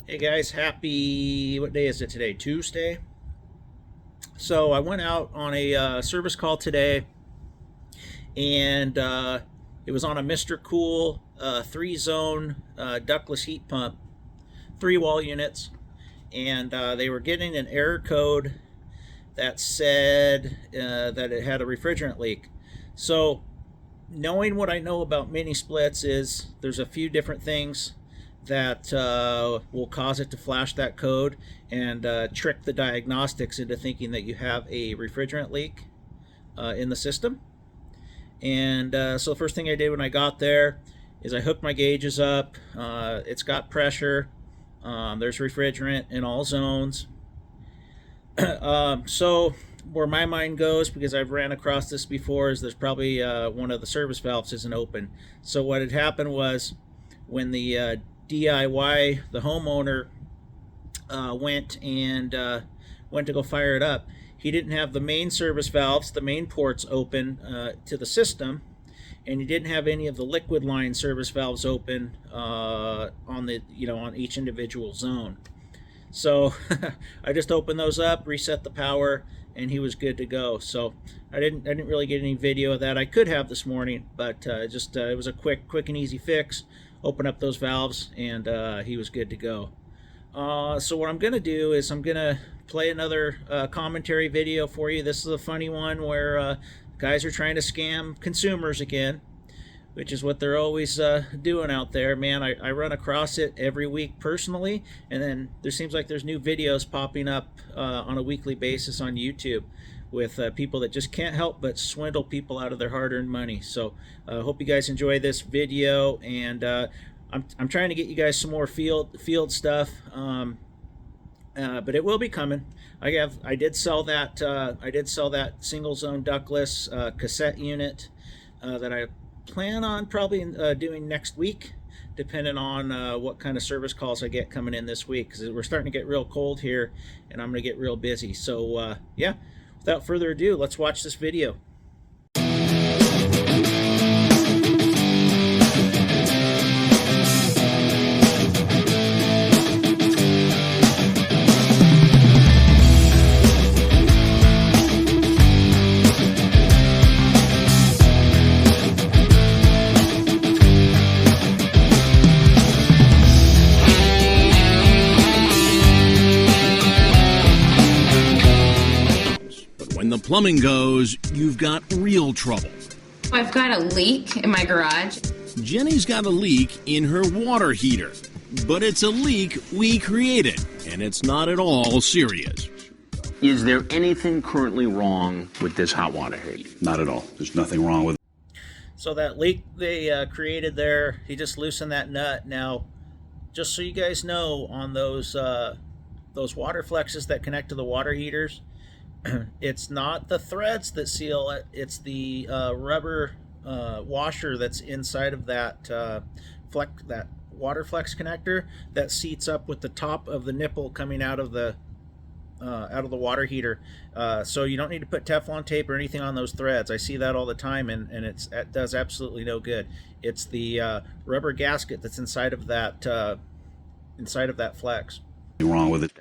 Hey guys, happy, what day is it today? Tuesday? So I went out on a service call today, and it was on a Mr. Cool 3-zone ductless heat pump, 3-wall units, and they were getting an error code that said that it had a refrigerant leak. So knowing what I know about mini splits is there's a few different things that will cause it to flash that code and trick the diagnostics into thinking that you have a refrigerant leak in the system. And so the first thing I did when I got there is I hooked my gauges up. It's got pressure. There's refrigerant in all zones. So where my mind goes, because I've ran across this before, is there's probably one of the service valves isn't open. So what had happened was when the DIY, the homeowner, went to go fire it up, he didn't have the main service valves, the main ports open to the system, and he didn't have any of the liquid line service valves open on each individual zone. So I just opened those up, reset the power, and he was good to go. So I didn't really get any video of that. I could have this morning, but it was a quick and easy fix. Open up those valves, and he was good to go. So what I'm going to do is I'm going to play another commentary video for you. This is a funny one where guys are trying to scam consumers again, which is what they're always doing out there. Man, I run across it every week personally, and then there seems like there's new videos popping up on a weekly basis on YouTube with people that just can't help but swindle people out of their hard-earned money. So I hope you guys enjoy this video, and I'm trying to get you guys some more field stuff, but it will be coming. I did sell that single zone ductless cassette unit that I plan on probably doing next week, depending on what kind of service calls I get coming in this week, because we're starting to get real cold here and I'm going to get real busy. So yeah, without further ado, let's watch this video. When the plumbing goes, you've got real trouble. I've got a leak in my garage. Jenny's got a leak in her water heater, but it's a leak we created, and it's not at all serious. Is there anything currently wrong with this hot water heater? Not at all. There's nothing wrong with it. So that leak they created there, he just loosened that nut. Now, just so you guys know, on those water flexes that connect to the water heaters, it's not the threads that seal it, it's the rubber washer that's inside of that that water flex connector that seats up with the top of the nipple coming out of the water heater. So you don't need to put Teflon tape or anything on those threads. I see that all the time, and it does absolutely no good. It's the rubber gasket that's inside of that flex. Nothing wrong with it.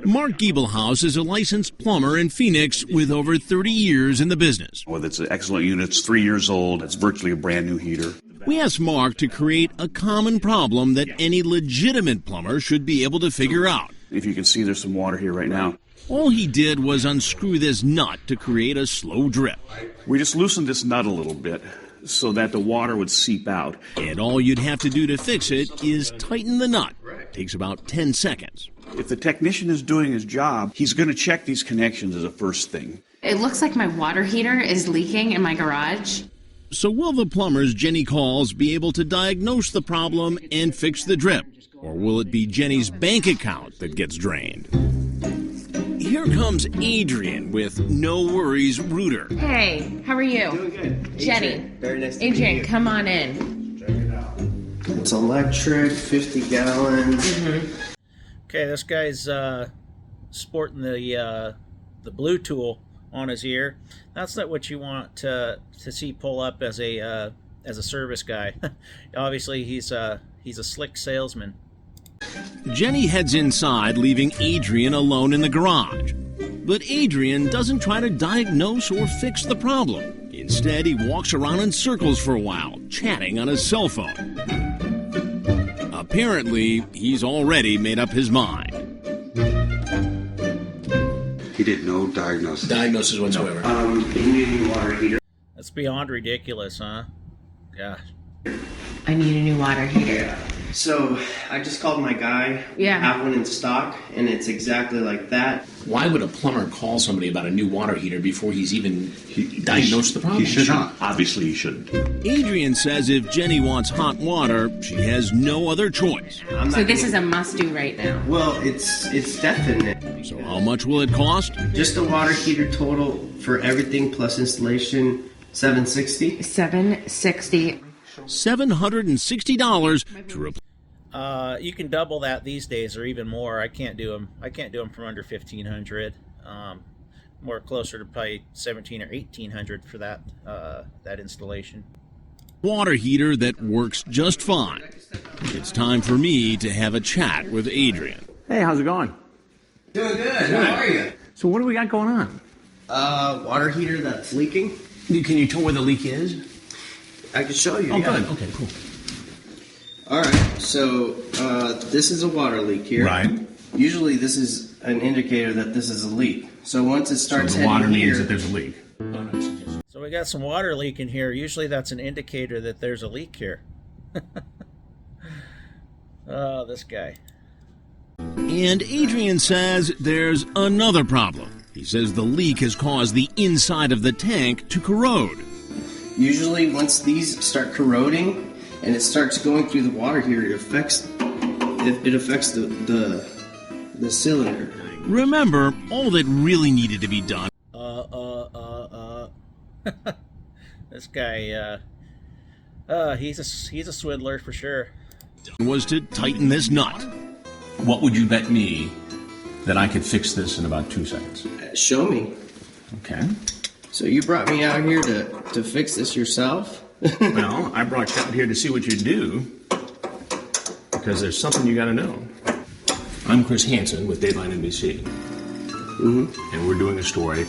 Mark Giebelhaus is a licensed plumber in Phoenix with over 30 years in the business. Well, it's an excellent unit. It's 3 years old. It's virtually a brand new heater. We asked Mark to create a common problem that any legitimate plumber should be able to figure out. If you can see, there's some water here right now. All he did was unscrew this nut to create a slow drip. We just loosened this nut a little bit so that the water would seep out. And all you'd have to do to fix it is tighten the nut. Takes about 10 seconds. If the technician is doing his job, he's going to check these connections as a first thing. It looks like my water heater is leaking in my garage. So will the plumbers Jenny calls be able to diagnose the problem and fix the drip? Or will it be Jenny's bank account that gets drained? Here comes Adrian with No Worries Rooter. Hey, how are you? Doing good. Jenny. Adrian, very nice to meet Adrian, you. come on in. Check it out. It's electric, 50 gallons. Okay, this guy's sporting the blue tool on his ear. That's not what you want to see pull up as a service guy. Obviously, he's a slick salesman. Jenny heads inside, leaving Adrian alone in the garage. But Adrian doesn't try to diagnose or fix the problem. Instead, he walks around in circles for a while, chatting on his cell phone. Apparently, he's already made up his mind. He did no diagnosis. Diagnosis whatsoever. You need a new water heater. That's beyond ridiculous, huh? Gosh. I need a new water heater. So I just called my guy. Yeah. Have one in stock, and it's exactly like that. Why would a plumber call somebody about a new water heater before he's even diagnosed the problem? He should not. Obviously, he shouldn't. Adrian says if Jenny wants hot water, she has no other choice. So this is a must-do right now. Well, it's definite. So how much will it cost? Just a water heater total for everything plus installation, $760. $760. $760 to replace. You can double that these days, or even more. I can't do them. I can't do them from under $1,500. More closer to probably $1,700 or $1,800 for that that installation. Water heater that works just fine. It's time for me to have a chat with Adrian. Hey, how's it going? Doing good. How are you? So what do we got going on? Water heater that's leaking. Can you tell where the leak is? I can show you. Oh, yeah. good. Okay, cool. All right. So this is a water leak here. Right. Usually this is an indicator that this is a leak. So once it starts the water heading means here, that there's a leak. So we got some water leak in here. Usually that's an indicator that there's a leak here. Oh, this guy. And Adrian says there's another problem. He says the leak has caused the inside of the tank to corrode. usually once these start corroding and it starts going through the water heater, it affects the cylinder. Remember, all that really needed to be done This guy, he's a swindler for sure. was to tighten this nut. What would you bet me that I could fix this in about 2 seconds? Show me. Okay. So you brought me out here to fix this yourself? Well, I brought you out here to see what you do, because there's something you got to know. I'm Chris Hansen with Dateline NBC, and we're doing a story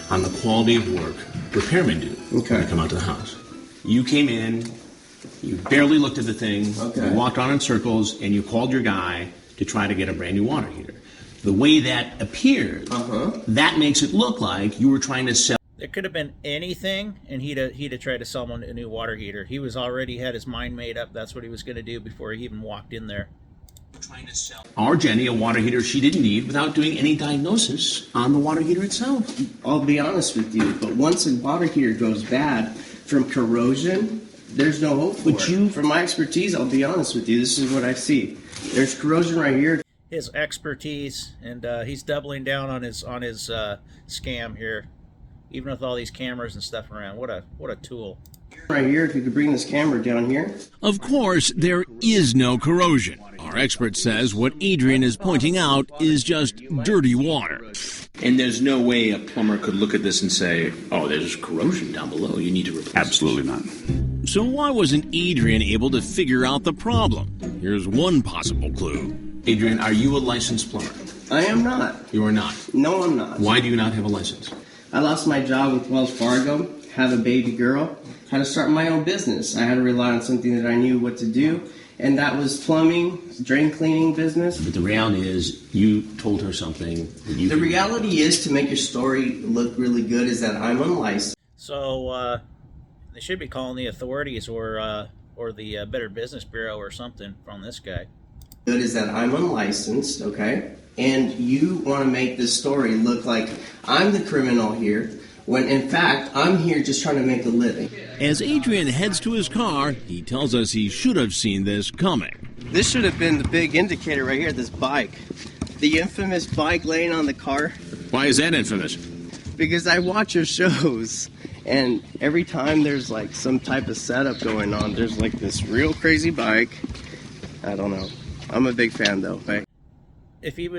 on the quality of work repairmen do when they come out to the house. You came in, you barely looked at the thing, you walked on in circles, and you called your guy to try to get a brand new water heater. The way that appears, that makes it look like you were trying to sell. It could have been anything, and he'd have tried to sell him a new water heater. He was already had his mind made up. That's what he was going to do before he even walked in there. Trying to sell our Jenny a water heater she didn't need without doing any diagnosis on the water heater itself. I'll be honest with you, but once a water heater goes bad from corrosion, there's no hope for it. From my expertise, I'll be honest with you, this is what I see. There's corrosion right here. His expertise, and he's doubling down on his scam here, even with all these cameras and stuff around. What a tool! Right here, if you could bring this camera down here. Of course, there is no corrosion. Our expert says what Adrian is pointing out is just dirty water. And there's no way a plumber could look at this and say, oh, there's corrosion down below, you need to replace Absolutely not. So why wasn't Adrian able to figure out the problem? Here's one possible clue. Adrian, are you a licensed plumber? I am not. You are not. No, I'm not. Why do you not have a license? I lost my job with Wells Fargo, have a baby girl, had to start my own business. I had to rely on something that I knew what to do, and that was plumbing, drain cleaning business. But the reality is, you told her something that you The reality is, to make your story look really good, is that I'm unlicensed. So they should be calling the authorities or the Better Business Bureau or something on this guy. Good is that I'm unlicensed, okay? And you want to make this story look like I'm the criminal here, when in fact, I'm here just trying to make a living. As Adrian heads to his car, he tells us he should have seen this coming. This should have been the big indicator right here, this bike. The infamous bike laying on the car. Why is that infamous? Because I watch your shows, and every time there's like some type of setup going on, there's like this real crazy bike. I don't know. I'm a big fan though. Right? If he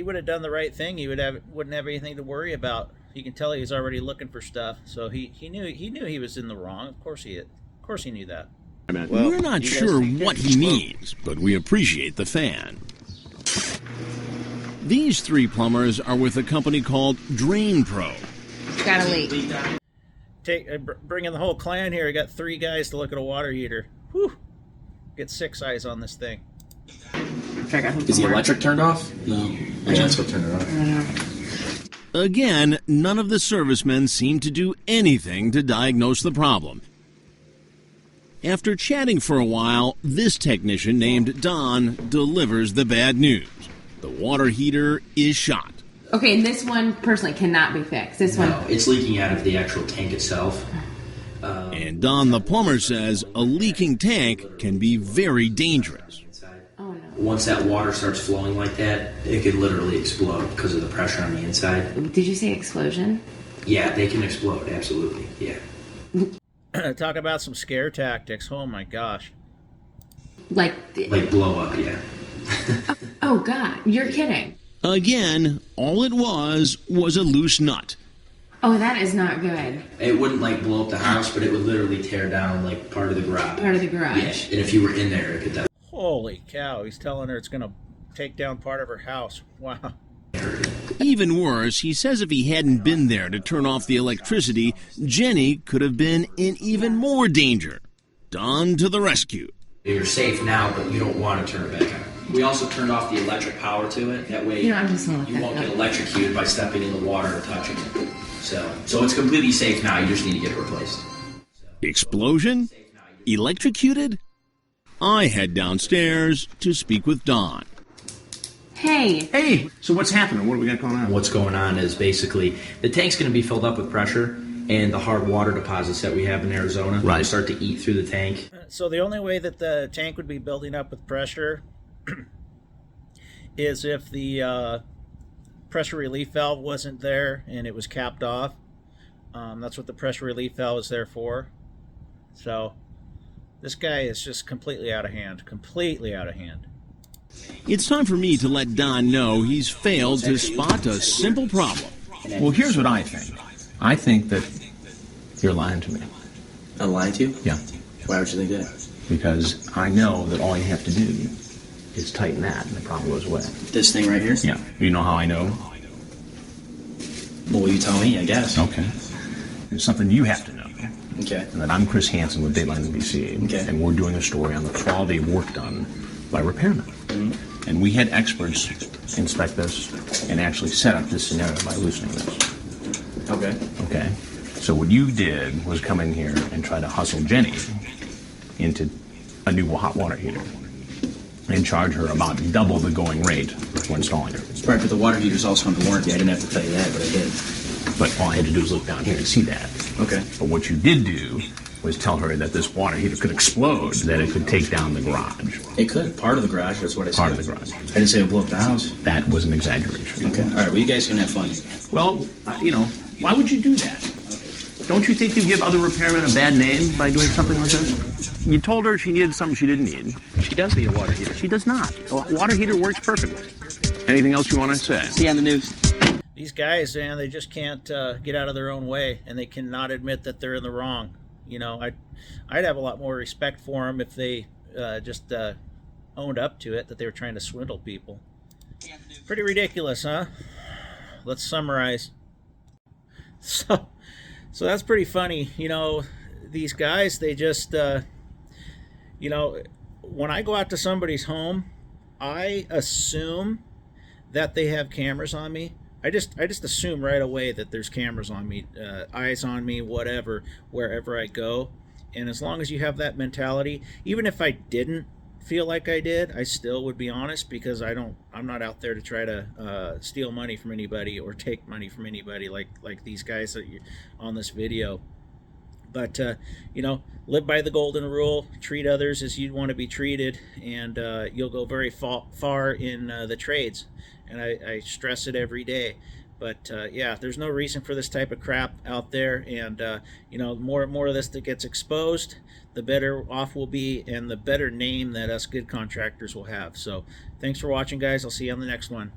would have done the right thing, he wouldn't have anything to worry about. You can tell he was already looking for stuff, so he knew he was in the wrong. Of course he knew that. Well, we're not sure what he means, but we appreciate the fan. These 3 plumbers are with a company called Drain Pro. Got a leak. Bring in the whole clan here. I got 3 guys to look at a water heater. Whew. Get 6 eyes on this thing. Is the electric turned off? No. Yeah, that's what turned it off. Again, none of the servicemen seem to do anything to diagnose the problem. After chatting for a while, this technician named Don delivers the bad news. The water heater is shot. Okay, and this one personally cannot be fixed. This No, one. it's leaking out of the actual tank itself. And Don the plumber says a leaking tank can be very dangerous. Oh no. Once that water starts flowing like that, it could literally explode because of the pressure on the inside. Did you say explosion? Yeah, they can explode, absolutely. Yeah. Talk about some scare tactics. Oh my gosh. Like blow up, yeah. oh God, you're kidding. Again, all it was a loose nut. Oh, that is not good. It wouldn't blow up the house, but it would literally tear down part of the garage. Part of the garage. Yeah, and if you were in there, it could definitely. Holy cow, he's telling her it's going to take down part of her house. Wow. Even worse, he says if he hadn't been there to turn off the electricity, Jenny could have been in even more danger. Don to the rescue. You're safe now, but you don't want to turn it back on. We also turned off the electric power to it. That way I'm just gonna look you that won't up. get electrocuted by stepping in the water or touching it. So it's completely safe now. You just need to get it replaced. Explosion? Electrocuted? I head downstairs to speak with Don. Hey. So what's happening? What do we got going on? What's going on is basically the tank's going to be filled up with pressure, and the hard water deposits that we have in Arizona will start to eat through the tank. So the only way that the tank would be building up with pressure is if the pressure relief valve wasn't there and it was capped off. That's what the pressure relief valve is there for. So this guy is just completely out of hand. It's time for me to let Don know he's failed to spot a simple problem. Well, here's what I think. I think that you're lying to me. I'm lying to you? Yeah. Why would you think that? Because I know that all you have to do is tighten that and the problem goes away. This thing right here? Yeah. You know how I know? Well, you tell me, I guess. Okay. There's something you have to know. Okay. And that I'm Chris Hansen with Dateline NBC. Okay. And we're doing a story on the quality of work done by repairmen. Mm-hmm. And we had experts inspect this and actually set up this scenario by loosening this. Okay. Okay. So what you did was come in here and try to hustle Jenny into a new hot water heater and charge her about double the going rate for installing it. Right, but the water heater's also under warranty. I didn't have to tell you that, but I did. But all I had to do was look down here and see that. Okay. But what you did do was tell her that this water heater could explode, that it could take down the garage. It could. Part of the garage, that's what I said. Part of the garage. I didn't say it would blow up the house. That was an exaggeration. Okay. All right, well, you guys can have fun. Well, why would you do that? Don't you think you give other repairmen a bad name by doing something like this? You told her she needed something she didn't need. She does need a water heater. She does not. A water heater works perfectly. Anything else you want to say? See you on the news. These guys, man, they just can't get out of their own way, and they cannot admit that they're in the wrong. I'd have a lot more respect for them if they just owned up to it, that they were trying to swindle people. Pretty ridiculous, huh? Let's summarize. So that's pretty funny. These guys, they just, when I go out to somebody's home, I assume that they have cameras on me. I just assume right away that there's cameras on me, eyes on me, whatever, wherever I go. And as long as you have that mentality, even if I didn't feel like I did, I still would be honest, because I'm not out there to try to steal money from anybody or take money from anybody like these guys that on this video. But live by the golden rule, treat others as you'd want to be treated, and you'll go very far in the trades. And I stress it every day. But there's no reason for this type of crap out there. And more of this that gets exposed, the better off we'll be, and the better name that us good contractors will have. So thanks for watching, guys. I'll see you on the next one.